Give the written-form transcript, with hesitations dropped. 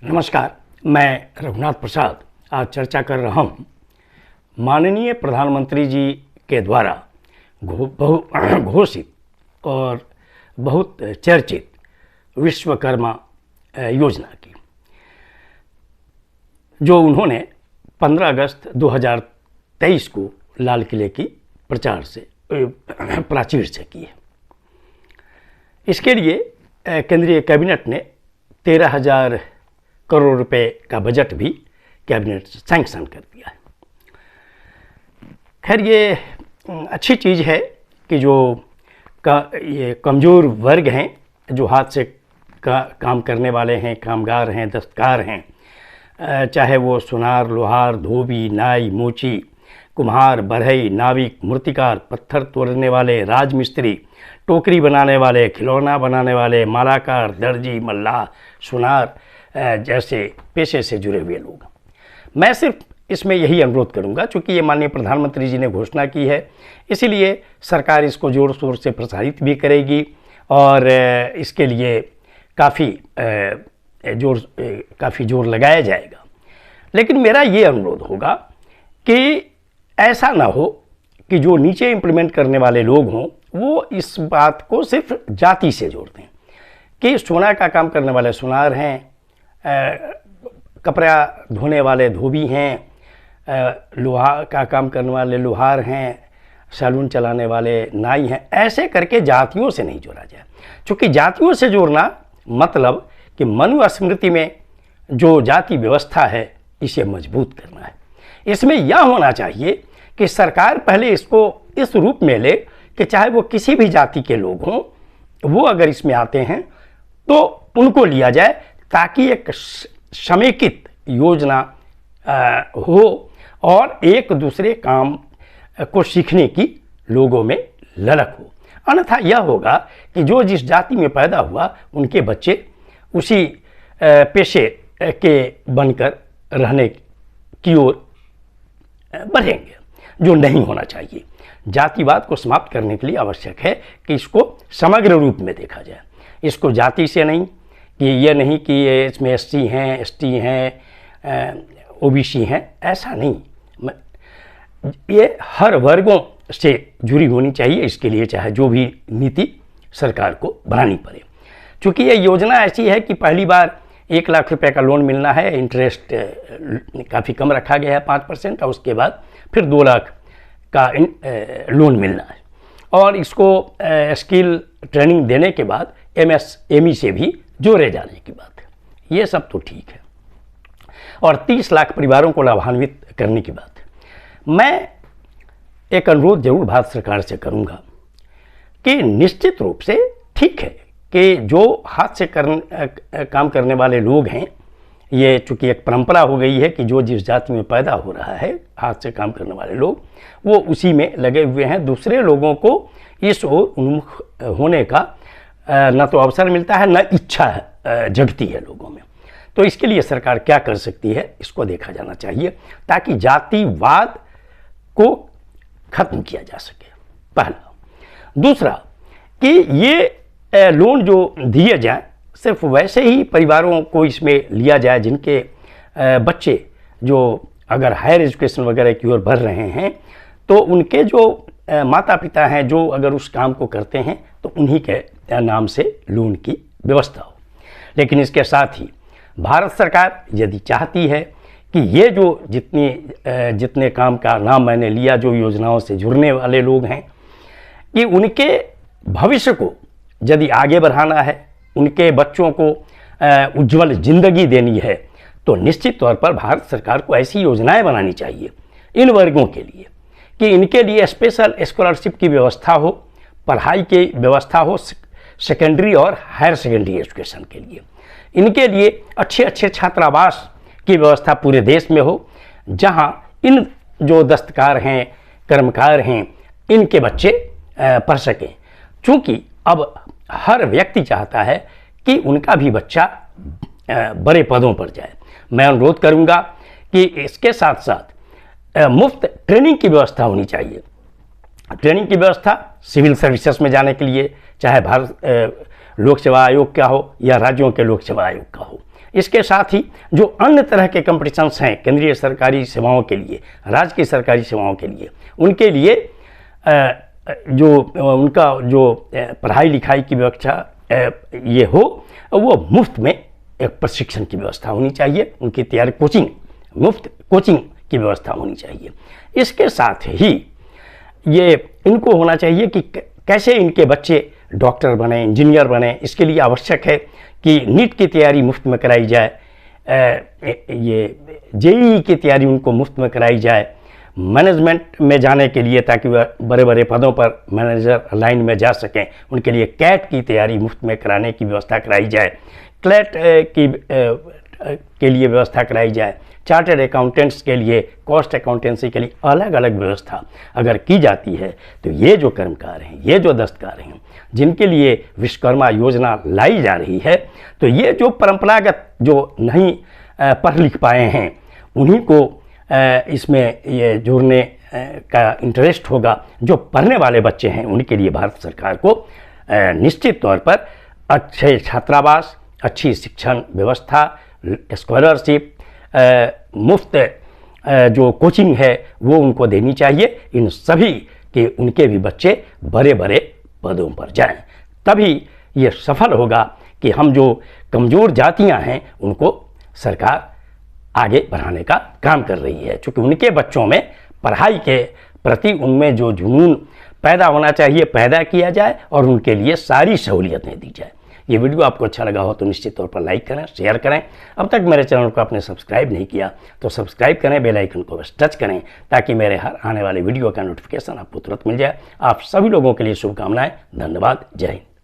नमस्कार, मैं रघुनाथ प्रसाद आज चर्चा कर रहा हूँ माननीय प्रधानमंत्री जी के द्वारा घोषित और बहुत चर्चित विश्वकर्मा योजना की, जो उन्होंने 15 अगस्त 2023 को लाल किले की प्राचीर से की है। इसके लिए केंद्रीय कैबिनेट ने 13,000 करोड़ रुपए का बजट भी कैबिनेट सैंक्शन कर दिया है। खैर, ये अच्छी चीज़ है कि जो ये कमज़ोर वर्ग हैं, जो हाथ से काम करने वाले हैं, कामगार हैं, दस्तकार हैं, चाहे वो सुनार, लोहार, धोबी, नाई, मोची, कुम्हार, बढ़ई, नाविक, मूर्तिकार, पत्थर तोड़ने वाले, राजमिस्त्री, टोकरी बनाने वाले, खिलौना बनाने वाले, मालाकार, दर्जी, मल्लाह, सुनार जैसे पेशे से जुड़े हुए लोग। मैं सिर्फ इसमें यही अनुरोध करूंगा, चूँकि ये माननीय प्रधानमंत्री जी ने घोषणा की है, इसीलिए सरकार इसको ज़ोर शोर से प्रसारित भी करेगी और इसके लिए काफ़ी जोर लगाया जाएगा। लेकिन मेरा ये अनुरोध होगा कि ऐसा ना हो कि जो नीचे इम्प्लीमेंट करने वाले लोग हों वो इस बात को सिर्फ जाति से जोड़ दें कि सोना का काम करने वाले सुनार हैं, कपड़ा धोने वाले धोबी हैं, लोहा का काम करने वाले लोहार हैं, सैलून चलाने वाले नाई हैं। ऐसे करके जातियों से नहीं जोड़ा जाए, क्योंकि जातियों से जोड़ना मतलब कि मनुस्मृति में जो जाति व्यवस्था है इसे मजबूत करना है। इसमें यह होना चाहिए कि सरकार पहले इसको इस रूप में ले कि चाहे वो किसी भी जाति के लोग हों, वो अगर इसमें आते हैं तो उनको लिया जाए, ताकि एक समेकित योजना हो और एक दूसरे काम को सीखने की लोगों में ललक हो। अन्यथा यह होगा कि जो जिस जाति में पैदा हुआ उनके बच्चे उसी पेशे के बनकर रहने की ओर बढ़ेंगे, जो नहीं होना चाहिए। जातिवाद को समाप्त करने के लिए आवश्यक है कि इसको समग्र रूप में देखा जाए। इसको जाति से नहीं, कि ये नहीं कि ये इसमें एससी हैं, एसटी हैं, ओबीसी हैं, ऐसा नहीं। ये हर वर्गों से जुड़ी होनी चाहिए। इसके लिए चाहे जो भी नीति सरकार को बनानी पड़े, क्योंकि ये योजना ऐसी है कि पहली बार 1 लाख रुपए का लोन मिलना है, इंटरेस्ट काफ़ी कम रखा गया है 5% का, उसके बाद फिर 2 लाख का लोन मिलना है और इसको स्किल ट्रेनिंग देने के बाद MSME से भी जोड़े जाने की बात है। ये सब तो ठीक है और 30 लाख परिवारों को लाभान्वित करने की बात है। मैं एक अनुरोध जरूर भारत सरकार से करूंगा कि निश्चित रूप से ठीक है कि जो हाथ से काम करने वाले लोग हैं, ये चूँकि एक परंपरा हो गई है कि जो जिस जाति में पैदा हो रहा है हाथ से काम करने वाले लोग वो उसी में लगे हुए हैं। दूसरे लोगों को इस ओर उन्मुख होने का न तो अवसर मिलता है, न इच्छा जगती है लोगों में। तो इसके लिए सरकार क्या कर सकती है, इसको देखा जाना चाहिए, ताकि जातिवाद को खत्म किया जा सके, पहला। दूसरा कि ये लोन जो दिए जाए सिर्फ वैसे ही परिवारों को इसमें लिया जाए जिनके बच्चे जो अगर हायर एजुकेशन वगैरह की ओर बढ़ रहे हैं, तो उनके जो माता पिता हैं जो अगर उस काम को करते हैं तो उन्हीं के नाम से लोन की व्यवस्था हो। लेकिन इसके साथ ही भारत सरकार यदि चाहती है कि ये जो जितने काम का नाम मैंने लिया, जो योजनाओं से जुड़ने वाले लोग हैं, कि उनके भविष्य को यदि आगे बढ़ाना है, उनके बच्चों को उज्जवल जिंदगी देनी है, तो निश्चित तौर पर भारत सरकार को ऐसी योजनाएं बनानी चाहिए इन वर्गों के लिए कि इनके लिए स्पेशल स्कॉलरशिप की व्यवस्था हो, पढ़ाई की व्यवस्था हो, सेकेंडरी और हायर सेकेंडरी एजुकेशन के लिए। इनके लिए अच्छे अच्छे छात्रावास की व्यवस्था पूरे देश में हो, जहां इन जो दस्तकार हैं, कर्मकार हैं, इनके बच्चे पढ़ सकें। चूँकि अब हर व्यक्ति चाहता है कि उनका भी बच्चा बड़े पदों पर जाए। मैं अनुरोध करूंगा कि इसके साथ साथ मुफ्त ट्रेनिंग की व्यवस्था होनी चाहिए। ट्रेनिंग की व्यवस्था सिविल सर्विसेज में जाने के लिए, चाहे भारत लोक सेवा आयोग का हो या राज्यों के लोक सेवा आयोग का हो, इसके साथ ही जो अन्य तरह के कॉम्पिटिशन्स हैं केंद्रीय सरकारी सेवाओं के लिए, राज्य की सरकारी सेवाओं के लिए, उनके लिए जो उनका जो पढ़ाई लिखाई की व्यवस्था ये हो, वो मुफ्त में एक प्रशिक्षण की व्यवस्था होनी चाहिए, उनकी तैयारी कोचिंग, मुफ्त कोचिंग की व्यवस्था होनी चाहिए। इसके साथ ही ये इनको होना चाहिए कि कैसे इनके बच्चे डॉक्टर बने, इंजीनियर बने। इसके लिए आवश्यक है कि नीट की तैयारी मुफ्त में कराई जाए, ये जेईई की तैयारी उनको मुफ्त में कराई जाए, मैनेजमेंट में जाने के लिए ताकि वह बड़े बड़े पदों पर मैनेजर लाइन में जा सकें, उनके लिए कैट की तैयारी मुफ्त में कराने की व्यवस्था कराई जाए, क्लैट के लिए व्यवस्था कराई जाए, चार्टर्ड अकाउंटेंट्स के लिए, कॉस्ट अकाउंटेंसी के लिए अलग अलग व्यवस्था अगर की जाती है तो ये जो कर्मकार हैं, ये जो दस्तकार हैं, जिनके लिए विश्वकर्मा योजना लाई जा रही है, तो ये जो परंपरागत जो नहीं पढ़ लिख पाए हैं उन्हीं को इसमें ये जोड़ने का इंटरेस्ट होगा। जो पढ़ने वाले बच्चे हैं उनके लिए भारत सरकार को निश्चित तौर पर अच्छे छात्रावास, अच्छी शिक्षण व्यवस्था, स्कॉलरशिप, मुफ्त जो कोचिंग है वो उनको देनी चाहिए। इन सभी के उनके भी बच्चे बड़े बड़े पदों पर जाएं, तभी ये सफल होगा कि हम जो कमज़ोर जातियां हैं उनको सरकार आगे बढ़ाने का काम कर रही है। क्योंकि उनके बच्चों में पढ़ाई के प्रति उनमें जो जुनून पैदा होना चाहिए पैदा किया जाए और उनके लिए सारी सहूलियतें दी जाए। ये वीडियो आपको अच्छा लगा हो तो निश्चित तौर पर लाइक करें, शेयर करें। अब तक मेरे चैनल को आपने सब्सक्राइब नहीं किया तो सब्सक्राइब करें, बेल आइकन को बस टच करें ताकि मेरे हर आने वाले वीडियो का नोटिफिकेशन आपको तुरंत मिल जाए। आप सभी लोगों के लिए शुभकामनाएं। धन्यवाद। जय हिंद।